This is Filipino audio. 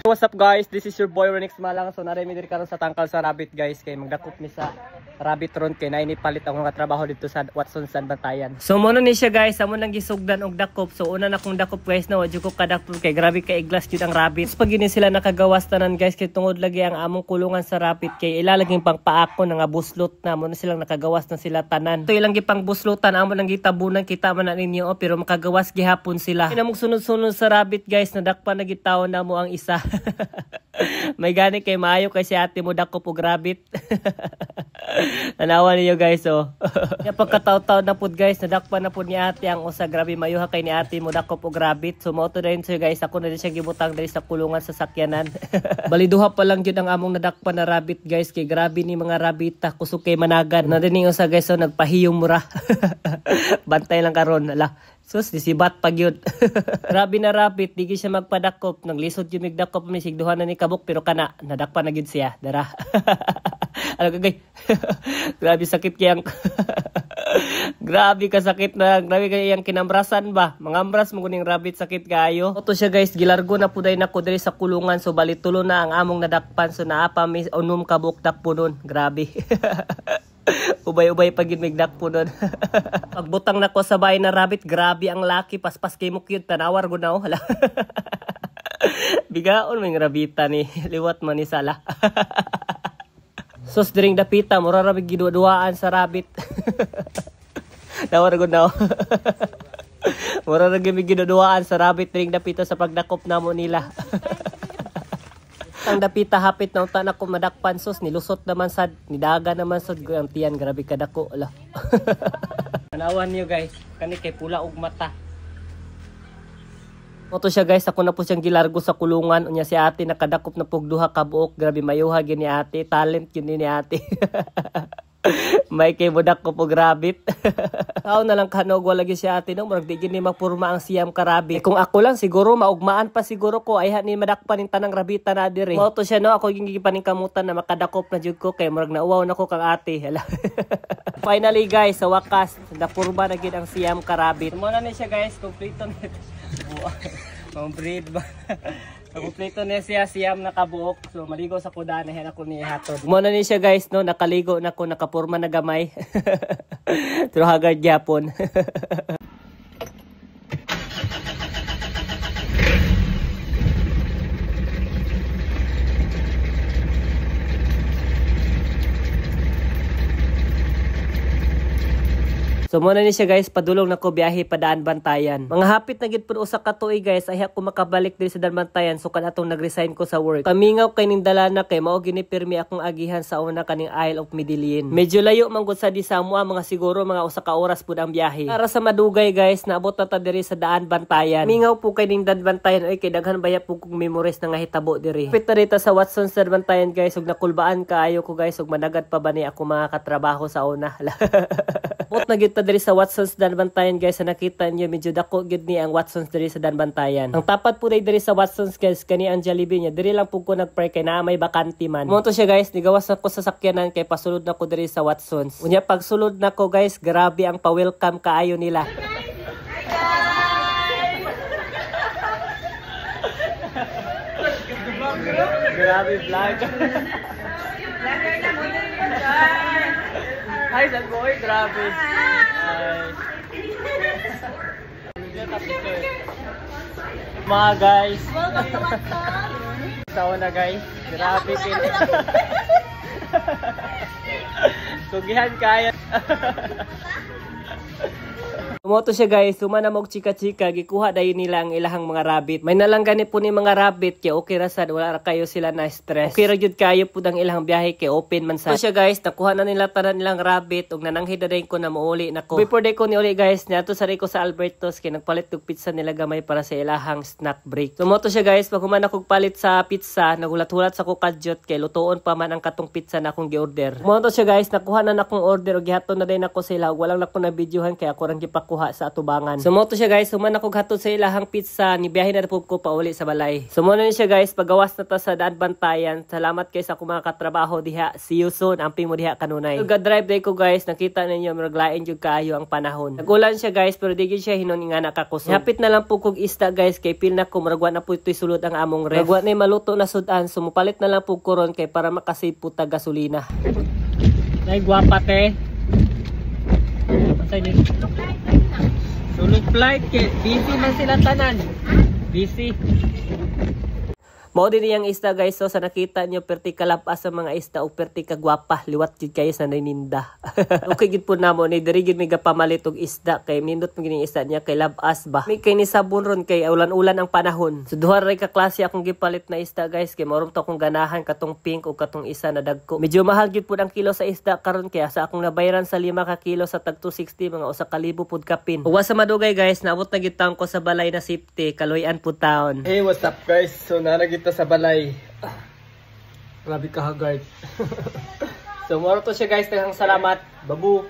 What's up guys? This is your boy Renix Malang. So naremi diri karon sa tangkal sa rabbit guys kay magdakop ni sa rabbit ron kay naini palit ang mga trabaho dito sa Watson San Bantayan. So mo ni siya guys, amo lang gisugdan og dakop. So una na kong dakop guys na wadyo ko kadakop kay grabe kay iglas jud ang rabbit. Pag gini sila nakagawas tanan guys kay tungod lagi ang among kulungan sa rabbit kay ilalaging pang paako nga buslot na mo na silang nakagawas na sila tanan. So ilang gipang buslotan amo nang gitabunan kita man ninyo pero makagawas gihapon sila. Kinamog sunod-sunod sa rabbit guys nadakpan na gitaw na mo ang isa. May gani kay maayo kay si ate mo dakop og rabbit. Tanawa niyo guys oh. Ya pagkataw-taw na pud guys nadakpan na pud ni ate ang usa grabe mayuha kay ni ate mo dakop og rabbit. So mao to dayon siya guys ako na din siya gibutang diri sa kulungan sa sakyanan. Baliduha pa lang gyud ang among nadakpan na rabbit guys kay grabe ni mga rabbita kusog kay managan. Na din usa guys so nagpahiyom mura. Bantay lang karon ala. Sus, disibat pag yun. Grabe na rabbit, di siya magpadakop. Naglisod yung migdakop, may sigduhan na ni kabuk, pero kana, nadakpa na yun siya. Dara. Ano kagay? Grabe sakit kayang... Grabe ka sakit na, grabe kayang kinambrasan ba? Mangambras mo kuning rabbit sakit kayo. Oto siya guys, gilargo na po dahil na ko diri sa kulungan. So balitulo na ang among nadakpan. So naapa may unum kabuk dakpo nun. Grabe. Ubay-ubay pag migdak po nun. Pagbutang na ko sa bahay na rabbit, grabe ang laki. Paspas kay mo cute, tanawar ko na oh. Bigaon may rabbita ni. Liwat man ni sala. Sos diring dapita, mura rabig giduduaan sa rabbit. Nawar ko na oh. Mura rabig giduduaan sa rabbit diring dapita sa pagdakop namo nila. Ang dapita hapit na utan ako madakpan sos nilusot naman sad nidaga naman sad ang tiyan grabe kadako ala. Tanawan niyo guys kani kay pula og mata. Oto siya guys ako na po siyang gilargo sa kulungan unya si ate nakadakop na pug duha ka buok grabe mayuha gyud ni ate talent gyud ni ate. May kay budak ko po rabbit. Tao na lang kanog wala gyud si ate no murag di gyud ni mapurma ang siyam ka rabbit. Kung ako lang siguro maugmaan pa siguro ko ay ni madakpan ning tanang rabbita na diri. Mao to siya no ako yung gipaningkamutan na makadakop na jud ko kay murag nauwaw na ko kang ate. Hala. Finally guys sa wakas napurma na gyud ang siyam ka rabbit. Mo na ni siya guys kompleto na. Pang breed ba? Kompleto na siya siyam na kabuok. So maligo sa kuda na hen ako ni hatod. Muna ni siya guys no nakaligo na ko nakapurma na gamay. Pero hagard gyapon. So muna ni siya guys, padulong na ko biyahe pa Daan Bantayan. Mga hapit na gid pud usa ka tuig guys, ay ako makabalik diri sa Daan Bantayan so kan atong nagresign ko sa work. Kamingaw kay ning dalana kay mao ginipirmi akong agihan sa una kaning Isle of Medellin. Medyo layo man gud sa di Samua, mga siguro mga usa ka oras pud ang biyahe. Para sa madugay guys, naabot na ta diri sa Daan Bantayan. Mingaw po kay ning Daan Bantayan ay kay daghan baya po kong memories na nga hitabo diri. Pit na dito sa Watson San Bantayan guys, ug nakulbaan kaayo ko guys ug managad pa ba ni ako mga katrabaho sa una. Bot na gid diri sa Watson's Daan Bantayan guys, sa nakita niyo medyo dako gid ni ang Watson's diri sa Daan Bantayan. Ang tapat po diri sa Watson's guys kani ang Jollibee niya. Diri lang po ko nagpark kay na may bakante man. Mo to siya guys, nigawas na ko sa sakyanan kay pasulod na ko diri sa Watson's. Unya pagsulod na ko guys, grabe ang pa-welcome kaayo nila. Grabe vlog. Hi, sad boy, grabe. Mga guys. Sawa na guys. Grabe pili. Sugihan kaya. Tumoto siya guys, sumana mo chika-chika, gikuha dayon nila ang ilahang mga rabbit. May nalanggani po ni mga rabbit kay okay ra sad, wala ra kayo sila na stress. Okay ra gyud kayo pud ang ilahang biyahe kay open man sad. So siya guys, nakuha na nila tanan nilang rabbit ug nananghid na dayon ko na mauli nako. Before day ko ni uli guys, niadto sa ko sa Alberto's kay nagpalit og pizza nila gamay para sa ilahang snack break. Tumoto siya guys, pag human akong palit sa pizza, nagulat-hulat sa ko kadyot kay lutuon pa man ang katong pizza na akong gi-order. Tumoto siya guys, nakuha na akong order ug gihaton na dayon ako sila ug walang nako na videohan kay ako rang gipakuha makuha sa atubangan. So mo to siya guys, human ako hatod sa ilahang pizza, nibiyahin na po ko pauli sa balay. So mo na siya guys, pagawas na ta sa daan bantayan. Salamat kay sa akong mga katrabaho diha. See you soon. Amping mo diha kanunay. So drive day ko guys, nakita ninyo maraglain jud kaayo ang panahon. Nagulan siya guys, pero di gyud siya hinon nga nakakusog. Hapit na lang po kog isda guys, kay pil na ko maragwa na po ito'y sulod ang among ref. Maragwa na maluto na sudan, sumupalit na lang po koron kay para makasave po ta gasolina. Ay gwapa te. Pasay ni. Sulog flight kay busy man sila tanan. Busy. Mao din yang isda guys, so sa nakita nyo perti kalapas sa mga isda o perti kagwapa, liwat gid kayo sa naninda. Okay gid po namo ni diri gid may gapamalit og isda kay nindot mo gining isda niya kay labas ba. May kay ni sabon ron kay ulan-ulan ang panahon. So duha ray ka klase akong gipalit na isda guys, kay morom to akong ganahan katong pink o katong isa na dagko. Medyo mahal gid pud ang kilo sa isda karon kaya sa akong nabayaran sa 5 ka kilo sa tag 260 mga 1,000 pud kapin. Ug sa madugay guys, naabot na gid taon ko sa balay na safety, Kaloy-an pud taon. Hey, what's up guys? So naragit sa balay. Grabe ka hagard. So moro to siya guys, daghang salamat. Babu.